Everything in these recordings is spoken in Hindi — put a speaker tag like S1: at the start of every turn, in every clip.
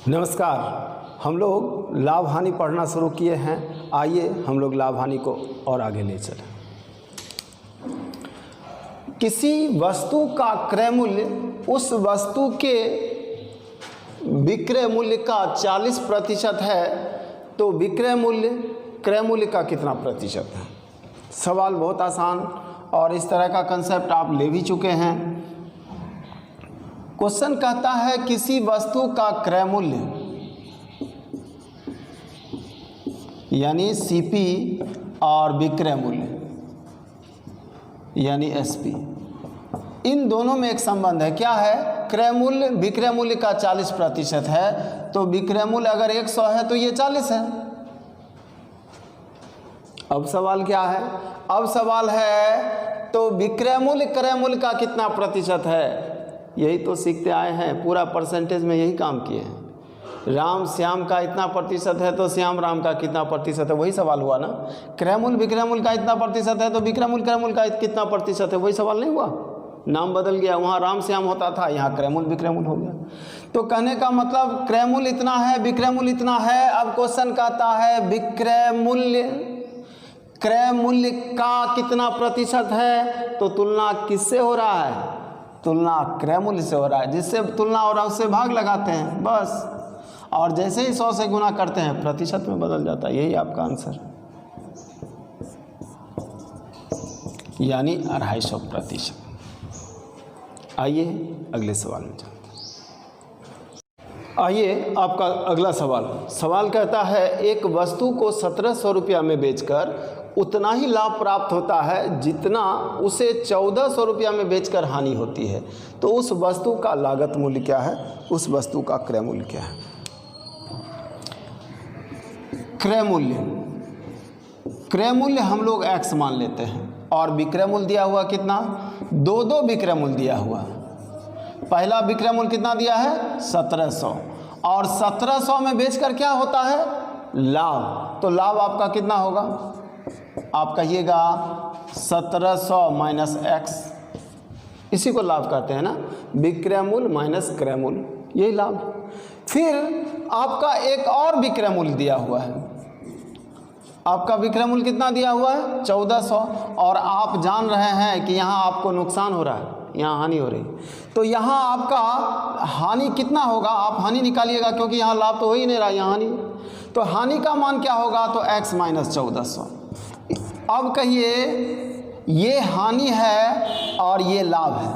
S1: नमस्कार। हम लोग लाभ हानि पढ़ना शुरू किए हैं। आइए हम लोग लाभ हानि को और आगे ले चलें। किसी वस्तु का क्रय मूल्य उस वस्तु के विक्रय मूल्य का 40% है तो विक्रय मूल्य क्रय मूल्य का कितना प्रतिशत है। सवाल बहुत आसान और इस तरह का कंसेप्ट आप ले भी चुके हैं। क्वेश्चन कहता है किसी वस्तु का क्रय मूल्य यानी सीपी और विक्रय मूल्य यानी एसपी, इन दोनों में एक संबंध है। क्या है? क्रय मूल्य विक्रय मूल्य का 40% है तो विक्रय मूल्य अगर 100 है तो ये 40 है। अब सवाल क्या है? अब सवाल है तो विक्रय मूल्य क्रय मूल्य का कितना प्रतिशत है। यही तो सीखते आए हैं, पूरा परसेंटेज में यही काम किए हैं। राम श्याम का इतना प्रतिशत है तो श्याम राम का कितना प्रतिशत है, वही सवाल हुआ ना। क्रय मूल्य विक्रय मूल्य का इतना प्रतिशत है तो विक्रय मूल्य क्रय मूल्य का कितना प्रतिशत है, वही सवाल नहीं हुआ। नाम बदल गया, वहाँ राम श्याम होता था, यहाँ क्रय मूल्य विक्रय मूल्य हो गया। तो कहने का मतलब क्रय मूल्य इतना है विक्रय मूल्य इतना है। अब क्वेश्चन कहता है विक्रय मूल्य क्रय मूल्य का कितना प्रतिशत है, तो तुलना किससे हो रहा है? तुलना क्रय मूल्य से हो रहा है। जिससे तुलना हो रहा है उससे भाग लगाते हैं बस, और जैसे ही 100 से गुना करते हैं प्रतिशत में बदल जाता है। यही आपका आंसर है, यानी 250%। आइए अगले सवाल में चलते हैं। आइए आपका अगला सवाल कहता है एक वस्तु को 1700 रुपया में बेचकर उतना ही लाभ प्राप्त होता है जितना उसे 1400 रुपया में बेचकर हानि होती है, तो उस वस्तु का लागत मूल्य क्या है, उस वस्तु का क्रय मूल्य क्या है। क्रय मूल्य हम लोग x मान लेते हैं और विक्रय मूल्य दिया हुआ कितना, दो विक्रय मूल्य दिया हुआ। पहला विक्रय मूल्य कितना दिया है 1700 और 1700 में बेचकर क्या होता है लाभ। तो लाभ आपका कितना होगा, आप कहिएगा 1700 माइनस x, इसी को लाभ कहते हैं ना, विक्रय मूल्य माइनस क्रय मूल्य, यही लाभ। फिर आपका एक और विक्रय मूल्य दिया हुआ है। आपका विक्रय मूल्य कितना दिया हुआ है 1400 और आप जान रहे हैं कि यहाँ आपको नुकसान हो रहा है, यहाँ हानि हो रही है। तो यहाँ आपका हानि कितना होगा, आप हानि निकालिएगा क्योंकि यहाँ लाभ तो हो ही नहीं रहा, यहाँ हानि। तो हानि का मान क्या होगा, तो x माइनस 1400। अब कहिए ये हानि है और ये लाभ है,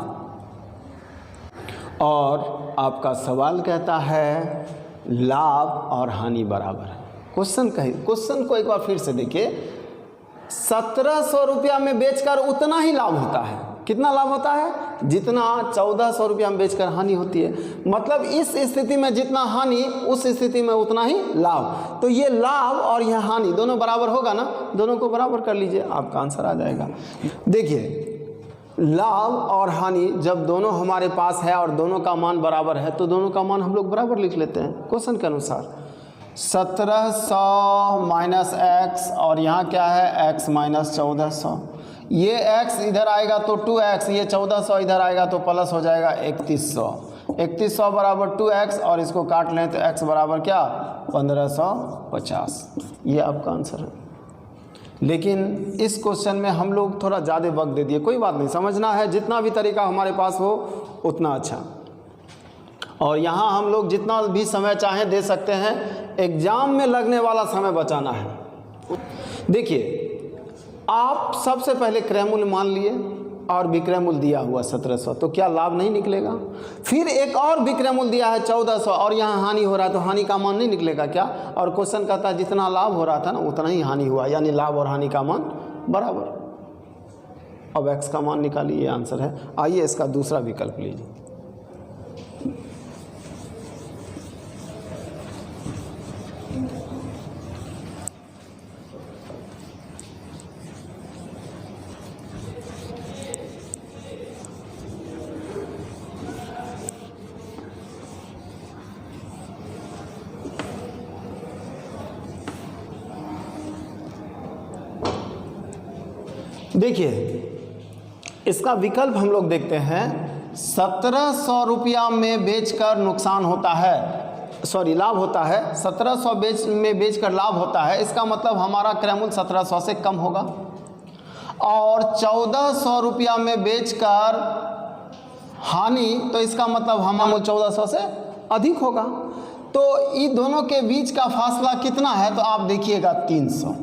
S1: और आपका सवाल कहता है लाभ और हानि बराबर है। क्वेश्चन को एक बार फिर से देखिए। 1700 रुपया में बेचकर उतना ही लाभ होता है, कितना लाभ होता है, जितना 1400 रुपया में बेचकर हानि होती है। मतलब इस स्थिति में जितना हानि उस स्थिति में उतना ही लाभ। तो ये लाभ और यह हानि दोनों बराबर होगा ना, दोनों को बराबर कर लीजिए, आपका आंसर आ जाएगा। देखिए लाभ और हानि जब दोनों हमारे पास है और दोनों का मान बराबर है तो दोनों का मान हम लोग बराबर लिख लेते हैं क्वेश्चन के अनुसार। 1700 माइनस x और यहाँ क्या है x माइनस 1400। ये x इधर आएगा तो 2x, ये 1400 इधर आएगा तो प्लस हो जाएगा 3100। 3100 बराबर 2x और इसको काट लें तो x बराबर क्या 1550। ये आपका आंसर है। लेकिन इस क्वेश्चन में हम लोग थोड़ा ज़्यादा वक्त दे दिए, कोई बात नहीं, समझना है। जितना भी तरीका हमारे पास हो उतना अच्छा, और यहाँ हम लोग जितना भी समय चाहें दे सकते हैं। एग्जाम में लगने वाला समय बचाना है। देखिए आप सबसे पहले क्रय मूल्य मान लिए और विक्रय मूल्य दिया हुआ 1700, तो क्या लाभ नहीं निकलेगा। फिर एक और विक्रय मूल्य दिया है 1400 और यहाँ हानि हो रहा है तो हानि का मान नहीं निकलेगा क्या। और क्वेश्चन कहता है जितना लाभ हो रहा था ना उतना ही हानि हुआ, यानी लाभ और हानि का मान बराबर। अब x का मान निकालिए, ये आंसर है। आइए इसका दूसरा विकल्प लीजिए। देखिए इसका विकल्प हम लोग देखते हैं। 1700 रुपया में बेचकर नुकसान होता है लाभ होता है, 1700 में बेचकर लाभ होता है, इसका मतलब हमारा क्रय मूल्य 1700 से कम होगा। और 1400 रुपया में बेचकर हानि, तो इसका मतलब हमारा मूल्य 1400 से अधिक होगा। तो इन दोनों के बीच का फासला कितना है, तो आप देखिएगा 300।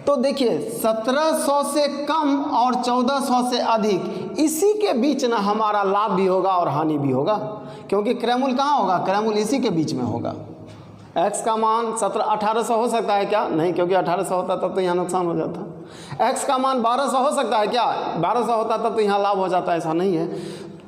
S1: तो देखिए 1700 से कम और 1400 से अधिक, इसी के बीच ना हमारा लाभ भी होगा और हानि भी होगा, क्योंकि क्रय मूल्य कहाँ होगा, क्रय मूल्य इसी के बीच में होगा। x का मान 1800 हो सकता है क्या, नहीं, क्योंकि 1800 होता तब तो यहाँ नुकसान हो जाता। x का मान 1200 हो सकता है क्या, 1200 होता तब तो यहाँ लाभ हो जाता, ऐसा नहीं है।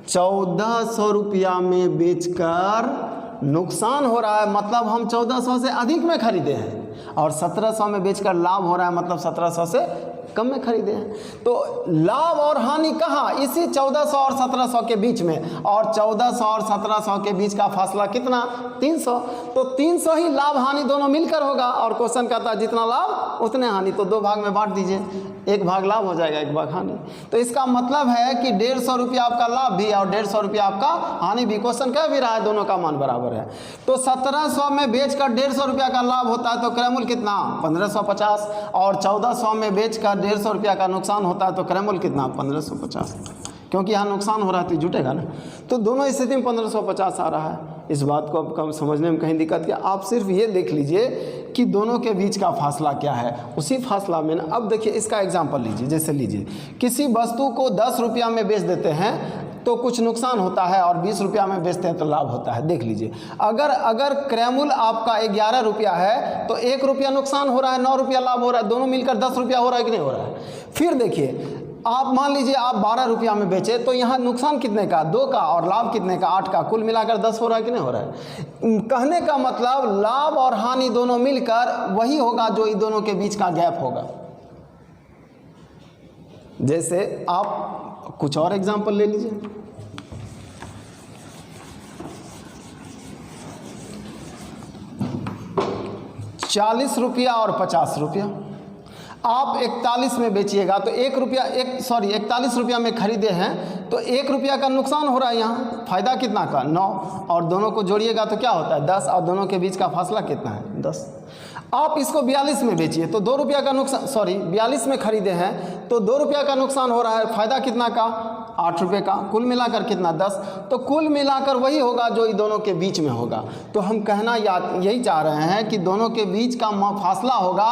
S1: 1400 रुपया में बेचकर नुकसान हो रहा है, मतलब हम 1400 से अधिक में खरीदे हैं, और 1700 में बेचकर लाभ हो रहा है, मतलब 1700 से कम में खरीदे हैं। तो लाभ और हानि कहाँ, इसी 1400 और 1700 के बीच में, और 1400 और 1700 के बीच का फासला कितना, 300। तो 300 ही लाभ हानि दोनों मिलकर होगा, और क्वेश्चन कहता है जितना लाभ उतने हानि, तो 2 भाग में बांट दीजिए, 1 भाग लाभ हो जाएगा, 1 भाग हानि। तो इसका मतलब है कि 150 रुपया आपका लाभ भी और 150 रुपया आपका हानि भी। क्वेश्चन कह भी रहा है दोनों का मान बराबर है। तो 1700 में बेचकर 150 रुपया का लाभ होता है, तो क्रय मूल्य कितना, 1550, और 1400 में बेचकर 150 रुपया का नुकसान होता है, तो क्रय मूल्य कितना, 1550, क्योंकि यहाँ नुकसान हो रहा है तो जुटेगा ना। तो दोनों स्थिति में 1550 आ रहा है। इस बात को अब समझने में कहीं दिक्कत क्या, आप सिर्फ ये देख लीजिए कि दोनों के बीच का फासला क्या है, उसी फासला में ना। अब देखिए इसका एग्जांपल लीजिए, जैसे लीजिए किसी वस्तु को 10 रुपया में बेच देते हैं तो कुछ नुकसान होता है, और 20 रुपया में बेचते हैं तो लाभ होता है। देख लीजिए, अगर क्रय मूल्य आपका 11 रुपया है तो 1 रुपया नुकसान हो रहा है, 9 रुपया लाभ हो रहा है, दोनों मिलकर 10 रुपया हो रहा है कि नहीं हो रहा है। फिर देखिए आप मान लीजिए आप 12 रुपया में बेचे, तो यहाँ नुकसान कितने का, 2 का, और लाभ कितने का, 8 का, कुल मिलाकर 10 हो रहा है कि नहीं हो रहा है। कहने का मतलब लाभ और हानि दोनों मिलकर वही होगा जो इन दोनों के बीच का गैप होगा। जैसे आप कुछ और एग्जांपल ले लीजिए, ₹40 और 50 रुपया आप 41 में बेचिएगा, तो 41 रुपया में खरीदे हैं, तो 1 रुपया का नुकसान हो रहा है, यहाँ फायदा कितना का, 9, और दोनों को जोड़िएगा तो क्या होता है, 10, और दोनों के बीच का फासला कितना है, 10। आप इसको 42 में बेचिए तो 2 रुपया का नुकसान, 42 में खरीदे हैं तो 2 रुपया का नुकसान हो रहा है, फायदा कितना का, 8 रुपये का, कुल मिलाकर कितना, 10। तो कुल मिलाकर वही होगा जो इन दोनों के बीच में होगा। तो हम कहना यही चाह रहे हैं कि दोनों के बीच का फासला होगा,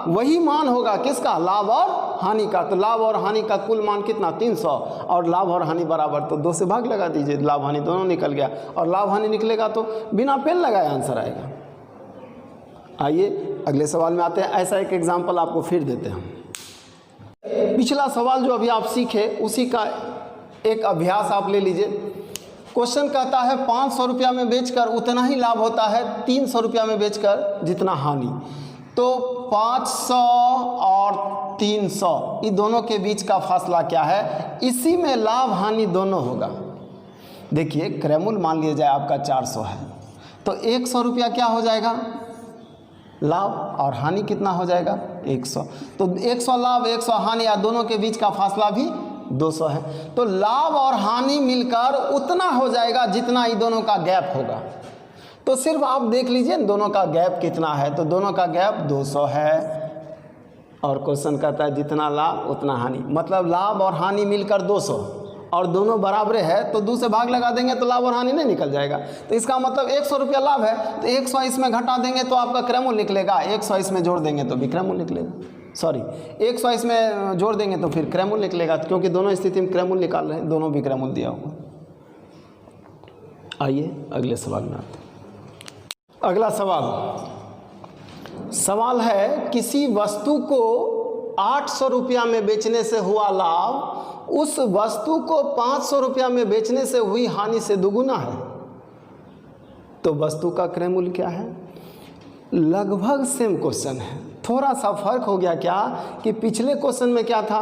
S1: वही मान होगा किसका, लाभ और हानि का। तो लाभ और हानि का कुल मान कितना, 300, और लाभ और हानि बराबर, तो 2 से भाग लगा दीजिए, लाभ हानि दोनों निकल गया, और लाभ हानि निकलेगा तो बिना पेन लगाए आंसर आएगा। आइए अगले सवाल में आते हैं। ऐसा एक एग्जाम्पल आपको फिर देते हैं। पिछला सवाल जो अभी आप सीखे उसी का एक अभ्यास आप ले लीजिए। क्वेश्चन कहता है 500 रुपया में बेचकर उतना ही लाभ होता है 300 रुपया में बेचकर जितना हानि। तो 500 और 300 इन दोनों के बीच का फासला क्या है, इसी में लाभ हानि दोनों होगा। देखिए क्रय मूल्य मान लिया जाए आपका 400 है, तो 100 रुपया क्या हो जाएगा, लाभ, और हानि कितना हो जाएगा, 100। तो 100 लाभ 100 हानि, या दोनों के बीच का फासला भी 200 है। तो लाभ और हानि मिलकर उतना हो जाएगा जितना इन दोनों का गैप होगा। तो सिर्फ आप देख लीजिए दोनों का गैप कितना है, तो दोनों का गैप 200 है, और क्वेश्चन कहता है जितना लाभ उतना हानि, मतलब लाभ और हानि मिलकर 200, और दोनों बराबर है, तो 2 से भाग लगा देंगे तो लाभ और हानि नहीं निकल जाएगा। तो इसका मतलब 100 रुपया लाभ है, तो 100 इसमें घटा देंगे तो आपका क्रय मूल्य निकलेगा, 100 इसमें जोड़ देंगे तो विक्रय मूल्य निकलेगा, 100 इसमें जोड़ देंगे तो फिर क्रय मूल्य निकलेगा, क्योंकि दोनों स्थिति में क्रय मूल्य निकाल रहे हैं, दोनों विक्रय मूल्य दिया हुआ। आइए अगले सवाल में आते हैं। अगला सवाल है, किसी वस्तु को 800 रुपया में बेचने से हुआ लाभ उस वस्तु को 500 रुपया में बेचने से हुई हानि से दुगुना है, तो वस्तु का क्रय मूल्य क्या है। लगभग सेम क्वेश्चन है, थोड़ा सा फर्क हो गया क्या कि पिछले क्वेश्चन में क्या था,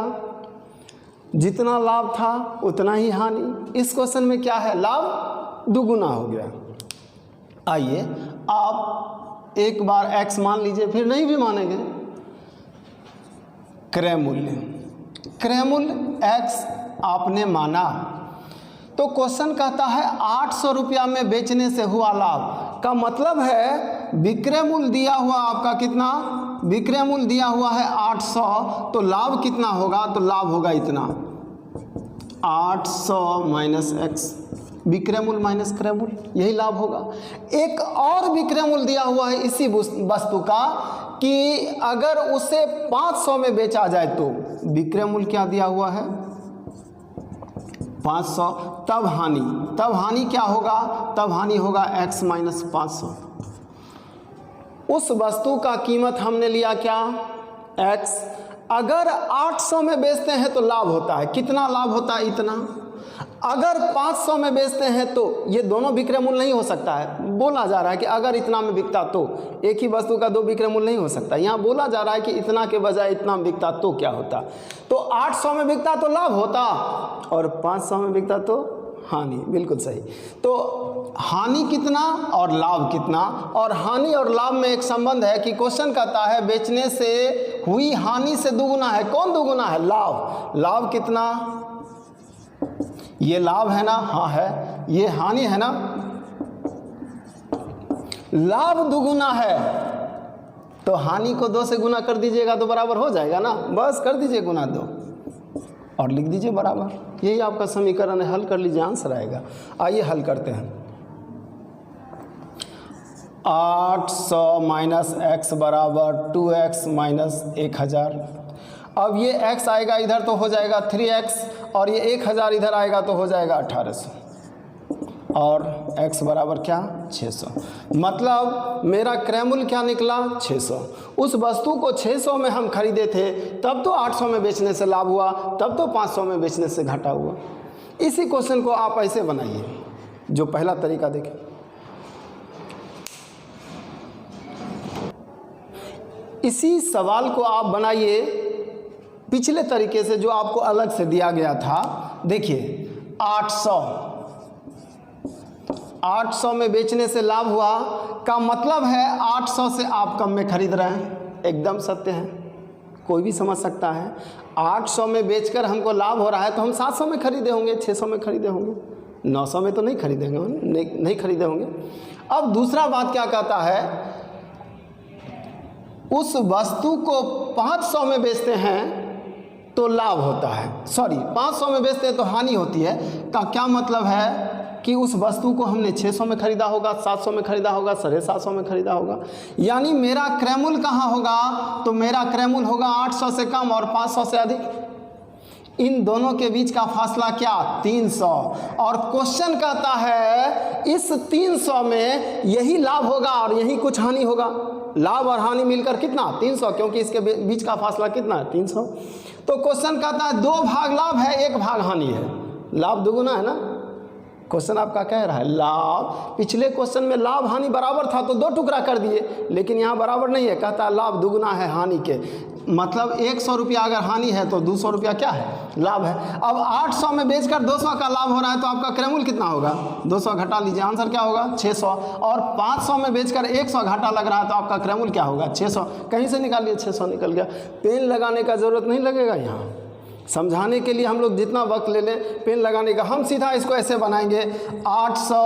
S1: जितना लाभ था उतना ही हानि। इस क्वेश्चन में क्या है, लाभ दुगुना हो गया। आइए आप एक बार x मान लीजिए, फिर नहीं भी मानेंगे। क्रय मूल्य x आपने माना तो क्वेश्चन कहता है 800 रुपया में बेचने से हुआ लाभ का मतलब है विक्रय मूल्य दिया हुआ आपका कितना, विक्रय मूल्य दिया हुआ है 800, तो लाभ कितना होगा, तो लाभ होगा इतना 800 माइनस x, विक्रय मूल्य माइनस क्रय मूल्य, यही लाभ होगा। एक और विक्रय मूल्य दिया हुआ है इसी वस्तु का कि अगर उसे 500 में बेचा जाए तो विक्रय मूल्य क्या दिया हुआ है 500, तब हानि क्या होगा, तब हानि होगा x माइनस 500। उस वस्तु का कीमत हमने लिया क्या x, अगर 800 में बेचते हैं तो लाभ होता है, कितना लाभ होता है इतना, अगर 500 में बेचते हैं तो ये दोनों विक्रय मूल्य नहीं हो सकता है, बोला जा रहा है कि अगर इतना में बिकता तो, एक ही वस्तु का दो विक्रय मूल्य नहीं हो सकता, यहाँ बोला जा रहा है कि इतना के बजाय इतना में बिकता तो क्या होता, तो 800 में बिकता तो लाभ होता और 500 में बिकता तो हानि, बिल्कुल सही। तो हानि कितना और लाभ कितना, और हानि और लाभ में एक संबंध है कि क्वेश्चन कहता है बेचने से हुई हानि से दुगुना है, कौन दुगुना है, लाभ, लाभ कितना, ये लाभ है ना, हाँ है, ये हानि है ना, लाभ दुगुना है तो हानि को 2 से गुना कर दीजिएगा तो बराबर हो जाएगा ना, बस कर दीजिए गुना 2 और लिख दीजिए बराबर, यही आपका समीकरण है, हल कर लीजिए आंसर आएगा। आइए हल करते हैं। 800 माइनस x बराबर 2x माइनस 1000। अब ये x आएगा इधर तो हो जाएगा 3x और ये 1000 इधर आएगा तो हो जाएगा 1800 और x बराबर क्या 600। मतलब मेरा क्रय मूल्य क्या निकला 600। उस वस्तु को 600 में हम खरीदे थे, तब तो 800 में बेचने से लाभ हुआ, तब तो 500 में बेचने से घाटा हुआ। इसी क्वेश्चन को आप ऐसे बनाइए, जो पहला तरीका देखें। इसी सवाल को आप बनाइए पिछले तरीके से जो आपको अलग से दिया गया था। देखिए 800 में बेचने से लाभ हुआ का मतलब है 800 से आप कम में खरीद रहे हैं, एकदम सत्य है, कोई भी समझ सकता है। 800 में बेचकर हमको लाभ हो रहा है तो हम 700 में खरीदे होंगे, 600 में खरीदे होंगे, 900 में तो नहीं खरीदेंगे, नहीं खरीदे होंगे। अब दूसरा बात क्या कहता है, उस वस्तु को 500 में बेचते हैं तो लाभ होता है, 500 में बेचते हैं तो हानि होती है। का क्या मतलब है कि उस वस्तु को हमने 600 में खरीदा होगा, 700 में खरीदा होगा, 750 में खरीदा होगा, यानी मेरा क्रय मूल्य कहाँ होगा, तो मेरा क्रय मूल्य होगा 800 से कम और 500 से अधिक। इन दोनों के बीच का फासला क्या 300, और क्वेश्चन कहता है इस 300 में यही लाभ होगा और यही कुछ हानि होगा। लाभ और हानि मिलकर कितना 300, क्योंकि इसके बीच का फासला कितना है 300। तो क्वेश्चन कहता है 2 भाग लाभ है 1 भाग हानि है, लाभ दुगुना है ना। क्वेश्चन आपका कह रहा है लाभ, पिछले क्वेश्चन में लाभ हानि बराबर था तो 2 टुकड़ा कर दिए, लेकिन यहाँ बराबर नहीं है, कहता है लाभ दुगुना है हानि के। मतलब 100 रुपया अगर हानि है तो 200 रुपया क्या है लाभ है। अब 800 में बेचकर 200 का लाभ हो रहा है तो आपका क्रय मूल्य कितना होगा 200, घटा लीजिए, आंसर क्या होगा 600। और 500 में बेचकर 100 घाटा लग रहा है तो आपका क्रय मूल्य क्या होगा 600। कहीं से निकालिए, 600 निकल गया। पेन लगाने का ज़रूरत नहीं लगेगा, यहाँ समझाने के लिए हम लोग जितना वक्त ले लें पेन लगाने का, हम सीधा इसको ऐसे बनाएंगे 800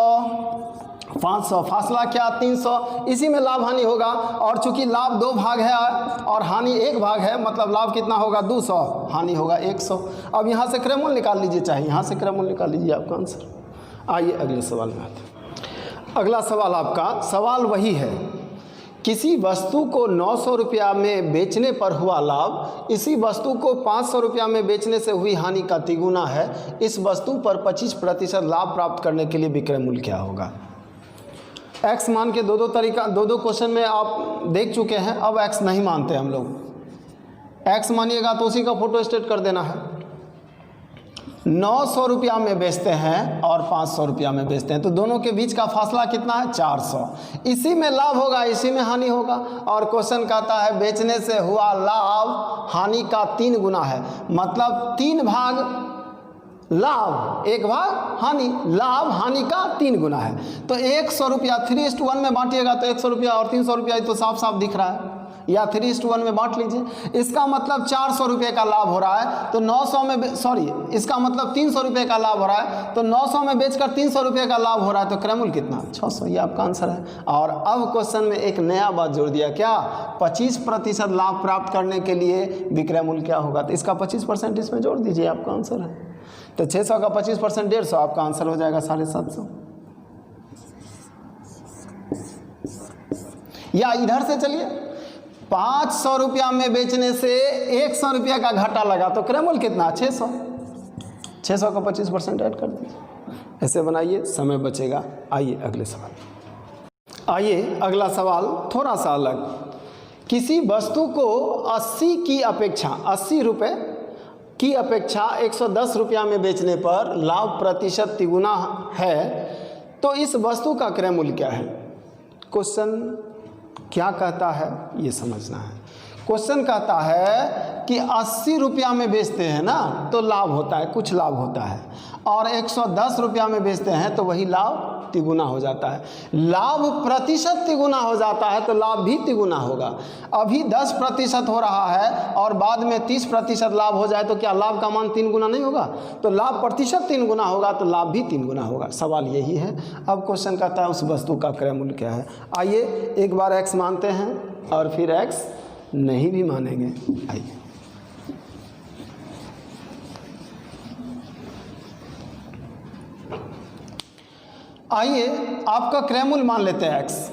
S1: 500, फासला क्या 300, इसी में लाभ हानि होगा। और चूंकि लाभ 2 भाग है और हानि 1 भाग है, मतलब लाभ कितना होगा 200, हानि होगा 100। अब यहाँ से क्रय मूल्य निकाल लीजिए, चाहे यहाँ से क्रय मूल्य निकाल लीजिए, आपका आंसर। आइए अगले सवाल में आते हैं। अगला सवाल आपका सवाल वही है, किसी वस्तु को 900 रुपया में बेचने पर हुआ लाभ इसी वस्तु को 500 रुपया में बेचने से हुई हानि का तिगुना है। इस वस्तु पर 25% लाभ प्राप्त करने के लिए विक्रय मूल्य क्या होगा। एक्स मान के दो क्वेश्चन में आप देख चुके हैं, अब एक्स नहीं मानते हम लोग। एक्स मानिएगा तो उसी का फोटो स्टेट कर देना है। 900 रुपया में बेचते हैं और 500 रुपया में बेचते हैं, तो दोनों के बीच का फासला कितना है 400। इसी में लाभ होगा, इसी में हानि होगा। और क्वेश्चन कहता है बेचने से हुआ लाभ हानि का 3 गुना है, मतलब 3 भाग लाभ 1 भाग हानि, लाभ हानि का 3 गुना है। तो 100 रुपया 3:1 में बांटिएगा तो 100 रुपया और 300 रुपया तो साफ साफ दिख रहा है। या 3:1 में बांट लीजिए। इसका मतलब 400 रुपये का लाभ हो रहा है तो 900 में इसका मतलब 300 रुपये का लाभ हो रहा है तो 900 में बेचकर 300 रुपये का लाभ हो रहा है तो क्रय कितना 600। ये आपका आंसर है। और अब क्वेश्चन में एक नया बात जोड़ दिया, क्या 25% लाभ प्राप्त करने के लिए विक्रय मूल्य क्या होगा, तो इसका 25% इसमें जोड़ दीजिए, आपका आंसर है। तो 600 का 25% 150, आपका आंसर हो जाएगा 750। या इधर से चलिए 500 रुपया में बेचने से 100 रुपया का घाटा लगा तो क्रय मूल्य कितना 600। 600 का 25% ऐड कर दीजिए। ऐसे बनाइए, समय बचेगा। आइए अगले सवाल। आइए अगला सवाल थोड़ा सा अलग। किसी वस्तु को 80 रुपये की अपेक्षा 110 रुपया में बेचने पर लाभ प्रतिशत तिगुना है तो इस वस्तु का क्रय मूल्य क्या है। क्वेश्चन क्या कहता है ये समझना है। क्वेश्चन कहता है कि 80 रुपया में बेचते हैं ना तो लाभ होता है, कुछ लाभ होता है, और 110 रुपया में बेचते हैं तो वही लाभ तिगुना हो जाता है। लाभ प्रतिशत तिगुना हो जाता है तो लाभ भी तिगुना होगा। अभी 10% हो रहा है और बाद में 30% लाभ हो जाए तो क्या लाभ का मान 3 गुना नहीं होगा। तो लाभ प्रतिशत 3 गुना होगा तो लाभ भी 3 गुना होगा। सवाल यही है। अब क्वेश्चन कहता है उस वस्तु का क्रय मूल्य क्या है। आइए एक बार एक्स मानते हैं और फिर एक्स नहीं भी मानेंगे। आइए आपका क्रय मूल्य मान लेते हैं एक्स।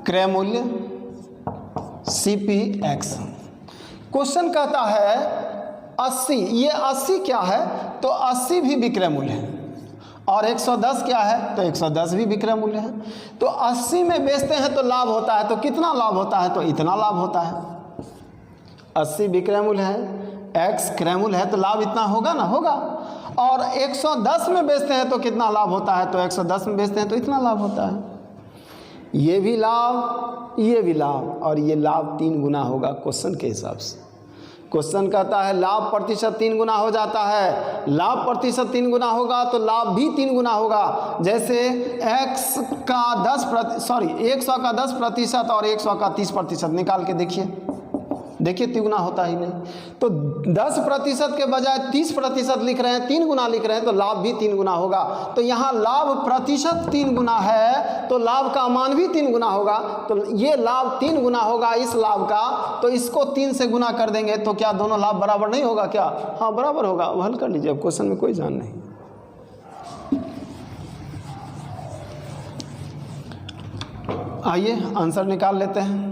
S1: क्रय मूल्य CP एक्स। क्वेश्चन कहता है 80, ये 80 क्या है तो 80 भी विक्रय मूल्य है और 110 क्या है तो 110 भी विक्रय मूल्य है। तो 80 में बेचते हैं तो लाभ होता है, तो कितना लाभ होता है तो इतना लाभ होता है। 80 विक्रय मूल्य है, x क्रय मूल्य है तो लाभ इतना होगा ना, होगा। और 110 में बेचते हैं तो कितना लाभ होता है तो 110 में बेचते हैं तो इतना लाभ होता है। ये भी लाभ, ये भी लाभ, और ये लाभ 3 गुना होगा क्वेश्चन के हिसाब से। क्वेश्चन कहता है लाभ प्रतिशत 3 गुना हो जाता है। लाभ प्रतिशत 3 गुना होगा तो लाभ भी 3 गुना होगा। जैसे 100 का 10% और 100 का 30% निकाल के देखिए तिगुना होता ही नहीं। तो 10% के बजाय 30% लिख रहे हैं, 3 गुना लिख रहे हैं तो लाभ भी 3 गुना होगा। तो यहाँ लाभ प्रतिशत 3 गुना है तो लाभ का मान भी 3 गुना होगा। तो ये लाभ 3 गुना होगा इस लाभ का, तो इसको 3 से गुना कर देंगे तो क्या दोनों लाभ बराबर नहीं होगा क्या। हाँ बराबर होगा। वो हल कर लीजिए, अब क्वेश्चन में कोई जान नहीं। आइए आंसर निकाल लेते हैं।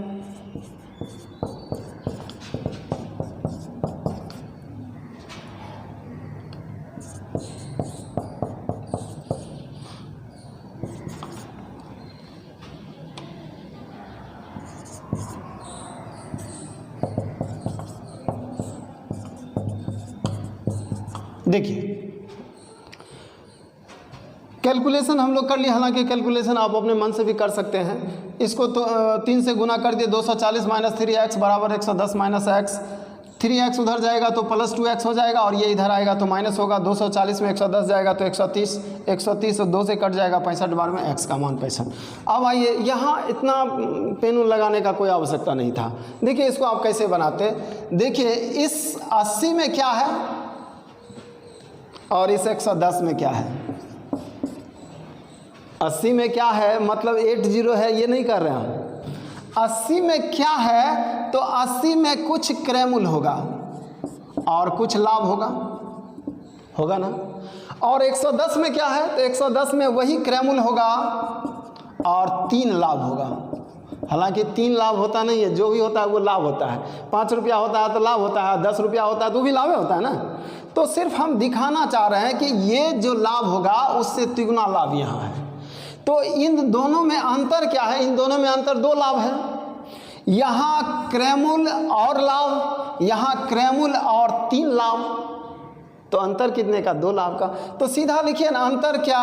S1: देखिए कैलकुलेशन हम लोग कर लिए, हालांकि कैलकुलेशन आप अपने मन से भी कर सकते हैं। इसको तो 3 से गुना कर दिए, 240 - 3x बराबर 110 - x। 3x उधर जाएगा तो +2x हो जाएगा और ये इधर आएगा तो माइनस होगा। 240 में 110 जाएगा तो 130, 130 और 2 से कट जाएगा 65 बार में x का मान 65। अब आइए यहाँ इतना पेन लगाने का कोई आवश्यकता नहीं था। देखिए इसको आप कैसे बनाते, देखिए इस 80 में क्या है और इस 110 में क्या है। 80 में क्या है मतलब 80 है, ये नहीं कर रहे हम। 80 में क्या है तो 80 में कुछ क्रय मूल्य होगा और कुछ लाभ होगा ना। और 110 में क्या है तो 110 में वही क्रय मूल्य होगा और 3 लाभ होगा। हालांकि 3 लाभ होता नहीं है, जो भी होता है वो लाभ होता है। 5 रुपया होता है तो लाभ होता है, 10 रुपया होता है तो भी लाभ होता है ना। तो सिर्फ हम दिखाना चाह रहे हैं कि ये जो लाभ होगा उससे तिगुना लाभ यहाँ है। तो इन दोनों में अंतर क्या है, इन दोनों में अंतर 2 लाभ है। यहाँ क्रय मूल्य और लाभ, यहाँ क्रय मूल्य और 3 लाभ। तो अंतर कितने का 2 लाभ का। तो सीधा लिखिए ना, अंतर क्या,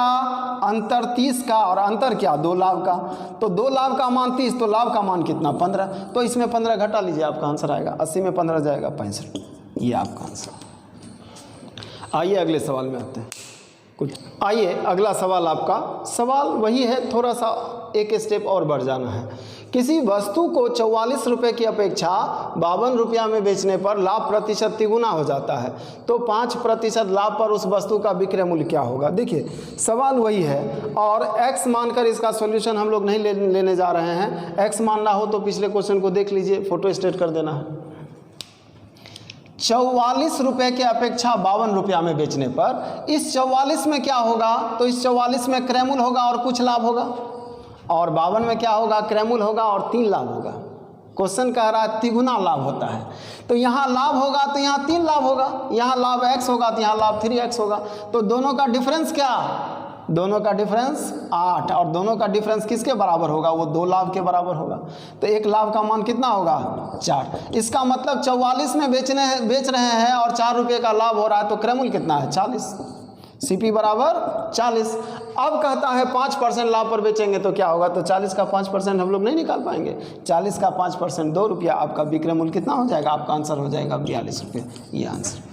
S1: अंतर 30 का और अंतर क्या 2 लाभ का। तो 2 लाभ का मान 30 तो लाभ का मान कितना 15। तो इसमें 15 घटा लीजिए, आपका आंसर आएगा 80 में 15 जाएगा 65। ये आपका आंसर। आइए अगले सवाल में आते हैं। कुछ। आइए अगला सवाल, आपका सवाल वही है, थोड़ा सा एक स्टेप और बढ़ जाना है। किसी वस्तु को 44 रुपये की अपेक्षा 52 रुपया में बेचने पर लाभ प्रतिशत तिगुना हो जाता है, तो 5% लाभ पर उस वस्तु का विक्रय मूल्य क्या होगा। देखिए सवाल वही है और x मानकर इसका सॉल्यूशन हम लोग नहीं लेने जा रहे हैं। x मानना हो तो पिछले क्वेश्चन को देख लीजिए, फोटो स्टेट कर देना है। 44 रुपये के अपेक्षा 52 रुपया में बेचने पर इस 44 में क्या होगा, तो इस 44 में क्रय मूल्य होगा और कुछ लाभ होगा, और 52 में क्या होगा, क्रय मूल्य होगा और 3 लाभ होगा। क्वेश्चन कह रहा है तिगुना लाभ होता है, तो यहाँ लाभ होगा तो यहाँ 3 लाभ होगा, यहाँ लाभ x होगा तो यहाँ लाभ 3x होगा। तो दोनों का डिफरेंस क्या, दोनों का डिफरेंस 8, और दोनों का डिफरेंस किसके बराबर होगा, वो 2 लाभ के बराबर होगा। तो एक लाभ का मान कितना होगा, 4। इसका मतलब 44 में बेच रहे हैं और 4 रुपये का लाभ हो रहा है, तो क्रय मूल्य कितना है, 40, CP बराबर 40। अब कहता है 5% लाभ पर बेचेंगे तो क्या होगा, तो 40 का 5% हम लोग नहीं निकाल पाएंगे। 40 का 5% 2 रुपया, आपका विक्रय मूल्य कितना हो जाएगा, आपका आंसर हो जाएगा 42 रुपये, ये आंसर।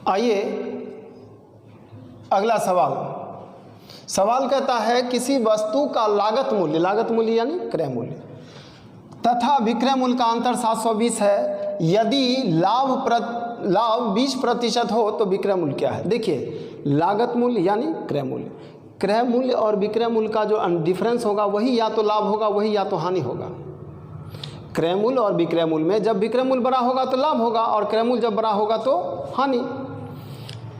S1: आइए अगला सवाल, सवाल कहता है किसी वस्तु का लागत मूल्य यानी क्रय मूल्य तथा विक्रय मूल्य का अंतर 720 है, यदि लाभ 20% हो तो विक्रय मूल्य क्या है। देखिए लागत मूल्य यानी क्रय मूल्य और विक्रय मूल्य का जो डिफरेंस होगा वही या तो लाभ होगा, वही या तो हानि होगा। क्रय मूल्य और विक्रय मूल्य में जब विक्रय मूल्य बड़ा होगा तो लाभ होगा और क्रय मूल्य जब बड़ा होगा तो हानि।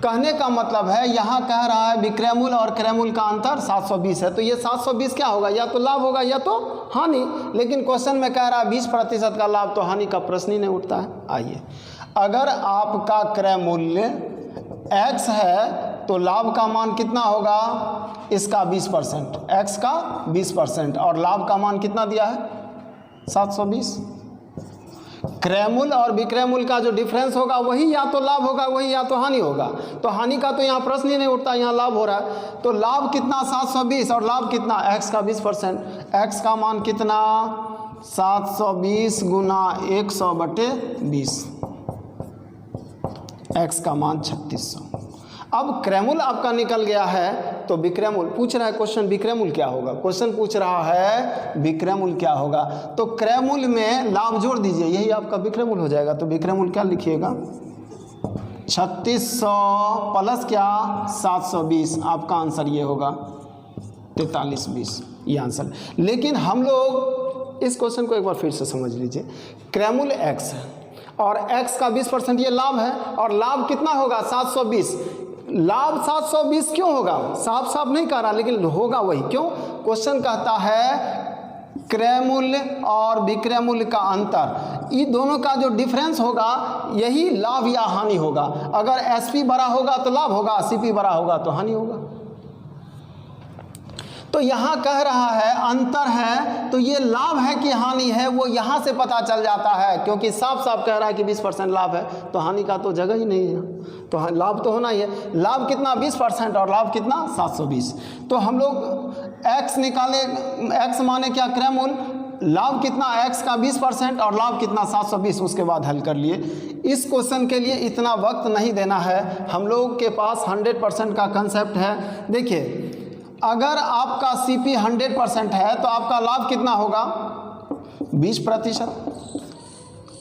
S1: कहने का मतलब है यहाँ कह रहा है विक्रय मूल्य और क्रय मूल्य का अंतर 720 है, तो ये 720 क्या होगा, या तो लाभ होगा या तो हानि। लेकिन क्वेश्चन में कह रहा है 20% का लाभ, तो हानि का प्रश्न ही नहीं उठता है। आइए, अगर आपका क्रय मूल्य x है तो लाभ का मान कितना होगा, इसका 20%, x का 20%, और लाभ का मान कितना दिया है 720। क्रय मूल्य और विक्रय मूल्य का जो डिफरेंस होगा वही या तो लाभ होगा, वही या तो हानि होगा। तो हानि का तो यहाँ प्रश्न ही नहीं उठता, यहाँ लाभ हो रहा है। तो लाभ कितना 720 और लाभ कितना x का 20%, x का मान कितना 720 गुना 100/20, x का मान 3600। अब क्रय मूल्य आपका निकल गया है, तो विक्रय मूल्य पूछ रहा है क्वेश्चन, विक्रय मूल्य क्या होगा। क्वेश्चन पूछ रहा है विक्रय मूल्य क्या होगा, तो क्रय मूल्य में लाभ जोड़ दीजिए, यही आपका विक्रय मूल्य हो जाएगा। तो विक्रय मूल्य क्या लिखिएगा, 3600 प्लस क्या 720, आपका आंसर ये होगा 4320, ये आंसर। लेकिन हम लोग इस क्वेश्चन को एक बार फिर से समझ लीजिए। क्रय मूल्य x है और x का 20% ये लाभ है, और लाभ कितना होगा 720। लाभ 720 क्यों होगा, साफ साफ नहीं कह रहा, लेकिन होगा वही। क्यों, क्वेश्चन कहता है क्रय मूल्य और विक्रय मूल्य का अंतर, ये दोनों का जो डिफरेंस होगा यही लाभ या हानि होगा। अगर SP बड़ा होगा तो लाभ होगा, CP बड़ा होगा तो हानि होगा। तो यहाँ कह रहा है अंतर है, तो ये लाभ है कि हानि है वो यहाँ से पता चल जाता है, क्योंकि साफ साफ कह रहा है कि 20% लाभ है, तो हानि का तो जगह ही नहीं है, तो लाभ तो होना ही है। लाभ कितना 20% और लाभ कितना 720। तो हम लोग x निकाले, x माने क्या क्रय मूल्य, लाभ कितना x का 20% और लाभ कितना 720, उसके बाद हल कर लिए। इस क्वेश्चन के लिए इतना वक्त नहीं देना है, हम लोग के पास 100% का कंसेप्ट है। देखिए अगर आपका CP 100% है तो आपका लाभ कितना होगा 20%,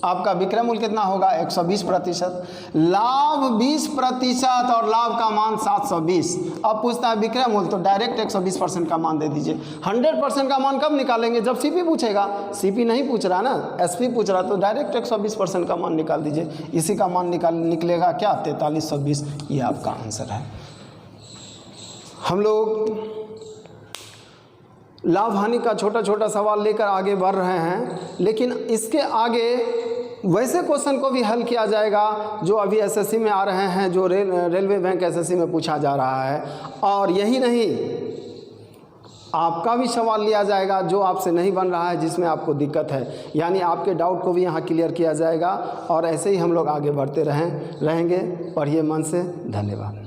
S1: आपका विक्रय मूल्य कितना होगा 120%। लाभ 20% और लाभ का मान 720। अब पूछता है विक्रय मूल्य, तो डायरेक्ट 120% का मान दे दीजिए। 100% का मान कब निकालेंगे, जब CP पूछेगा। CP नहीं पूछ रहा ना, SP पूछ रहा, तो डायरेक्ट 120% का मान निकाल दीजिए। इसी का मान निकलेगा क्या 4320, ये आपका आंसर है। हम लोग लाभ हानि का छोटा छोटा सवाल लेकर आगे बढ़ रहे हैं, लेकिन इसके आगे वैसे क्वेश्चन को भी हल किया जाएगा जो अभी SSC में आ रहे हैं, जो रेलवे बैंक SSC में पूछा जा रहा है। और यही नहीं, आपका भी सवाल लिया जाएगा जो आपसे नहीं बन रहा है, जिसमें आपको दिक्कत है, यानी आपके डाउट को भी यहाँ क्लियर किया जाएगा। और ऐसे ही हम लोग आगे बढ़ते रहेंगे। पढ़िए मन से। धन्यवाद।